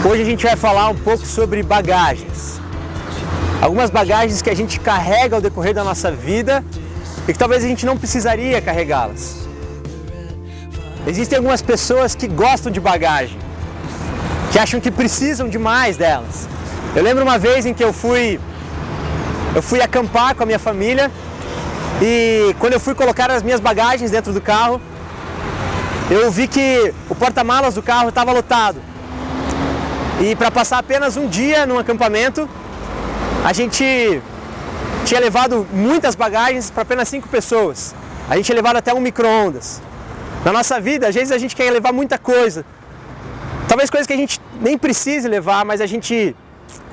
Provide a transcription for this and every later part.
Hoje a gente vai falar um pouco sobre bagagens. Algumas bagagens que a gente carrega ao decorrer da nossa vida e que talvez a gente não precisaria carregá-las. Existem algumas pessoas que gostam de bagagem, que acham que precisam demais delas. Eu lembro uma vez em que eu fui acampar com a minha família e quando eu fui colocar as minhas bagagens dentro do carro, eu vi que o porta-malas do carro estava lotado. E para passar apenas um dia num acampamento, a gente tinha levado muitas bagagens para apenas 5 pessoas. A gente tinha levado até um micro-ondas. Na nossa vida, às vezes a gente quer levar muita coisa. Talvez coisas que a gente nem precise levar, mas a gente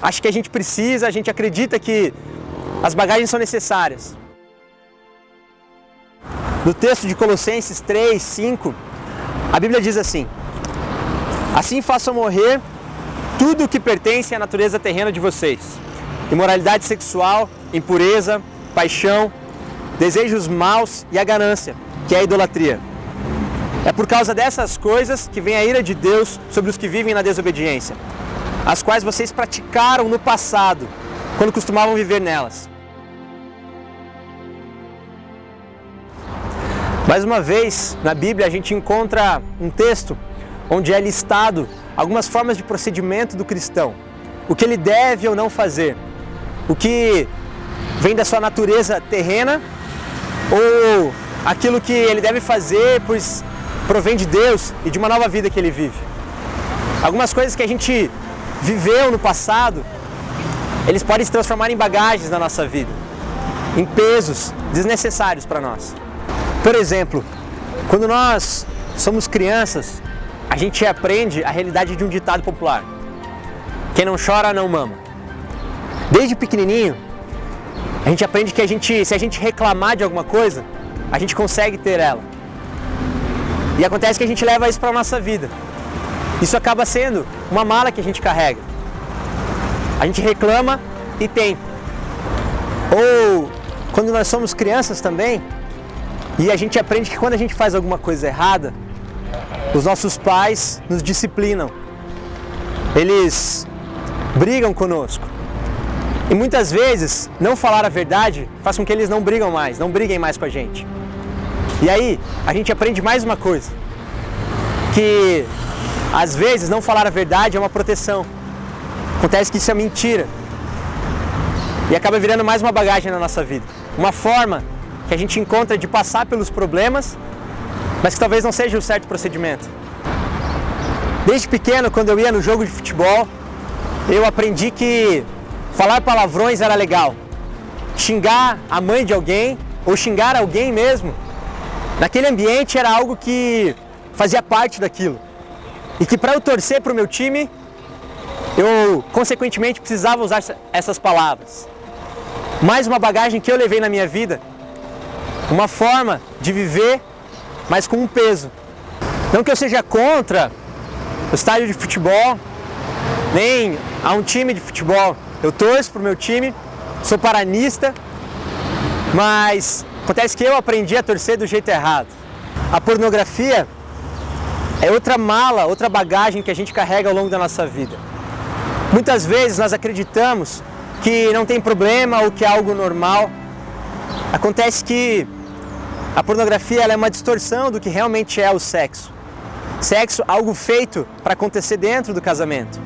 acha que a gente precisa, a gente acredita que as bagagens são necessárias. No texto de Colossenses 3, 5, a Bíblia diz assim: assim façam morrer tudo o que pertence à natureza terrena de vocês: imoralidade sexual, impureza, paixão, desejos maus e a ganância, que é a idolatria. É por causa dessas coisas que vem a ira de Deus sobre os que vivem na desobediência, as quais vocês praticaram no passado, quando costumavam viver nelas. Mais uma vez, na Bíblia a gente encontra um texto onde é listado algumas formas de procedimento do cristão, o que ele deve ou não fazer, o que vem da sua natureza terrena ou aquilo que ele deve fazer pois provém de Deus e de uma nova vida que ele vive. Algumas coisas que a gente viveu no passado, eles podem se transformar em bagagens na nossa vida, em pesos desnecessários para nós. Por exemplo, quando nós somos crianças, a gente aprende a realidade de um ditado popular: quem não chora não mama. Desde pequenininho, a gente aprende que se a gente reclamar de alguma coisa, a gente consegue ter ela. E acontece que a gente leva isso para a nossa vida. Isso acaba sendo uma mala que a gente carrega. A gente reclama e tem. Ou quando nós somos crianças também, e a gente aprende que quando a gente faz alguma coisa errada, os nossos pais nos disciplinam. Eles brigam conosco. E muitas vezes, não falar a verdade faz com que eles não briguem mais com a gente. E aí, a gente aprende mais uma coisa: que às vezes não falar a verdade é uma proteção. Acontece que isso é mentira. E acaba virando mais uma bagagem na nossa vida. Uma forma que a gente encontra de passar pelos problemas, mas que talvez não seja o certo procedimento. Desde pequeno, quando eu ia no jogo de futebol, eu aprendi que falar palavrões era legal. Xingar a mãe de alguém, ou xingar alguém mesmo, naquele ambiente era algo que fazia parte daquilo. E que para eu torcer para o meu time, eu consequentemente precisava usar essas palavras. Mais uma bagagem que eu levei na minha vida, uma forma de viver, mas com um peso. Não que eu seja contra o estádio de futebol, nem a um time de futebol. Eu torço para o meu time, sou paranista, mas acontece que eu aprendi a torcer do jeito errado. A pornografia é outra mala, outra bagagem que a gente carrega ao longo da nossa vida. Muitas vezes nós acreditamos que não tem problema ou que é algo normal. Acontece que a pornografia ela é uma distorção do que realmente é o sexo. Sexo, algo feito para acontecer dentro do casamento.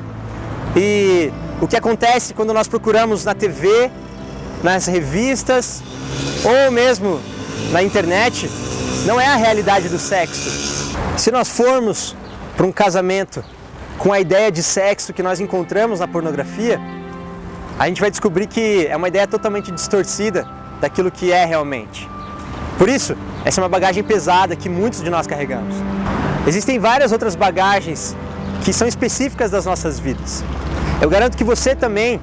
E o que acontece quando nós procuramos na TV, nas revistas ou mesmo na internet, não é a realidade do sexo. Se nós formos para um casamento com a ideia de sexo que nós encontramos na pornografia, a gente vai descobrir que é uma ideia totalmente distorcida daquilo que é realmente. Por isso, essa é uma bagagem pesada que muitos de nós carregamos. Existem várias outras bagagens que são específicas das nossas vidas. Eu garanto que você também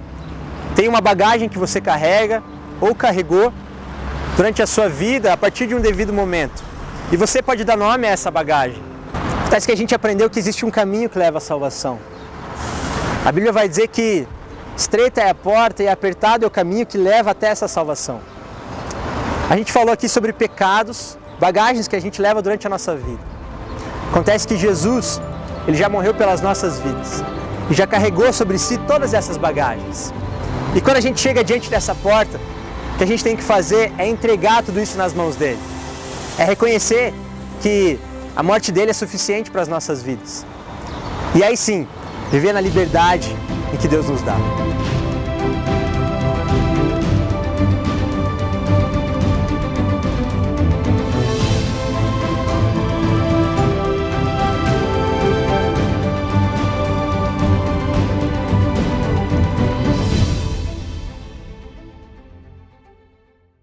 tem uma bagagem que você carrega ou carregou durante a sua vida a partir de um devido momento. E você pode dar nome a essa bagagem. Parece que a gente aprendeu que existe um caminho que leva à salvação. A Bíblia vai dizer que estreita é a porta e apertado é o caminho que leva até essa salvação. A gente falou aqui sobre pecados, bagagens que a gente leva durante a nossa vida. Acontece que Jesus, ele já morreu pelas nossas vidas. e já carregou sobre si todas essas bagagens. E quando a gente chega diante dessa porta, o que a gente tem que fazer é entregar tudo isso nas mãos dele. É reconhecer que a morte dele é suficiente para as nossas vidas. E aí sim, viver na liberdade em que Deus nos dá.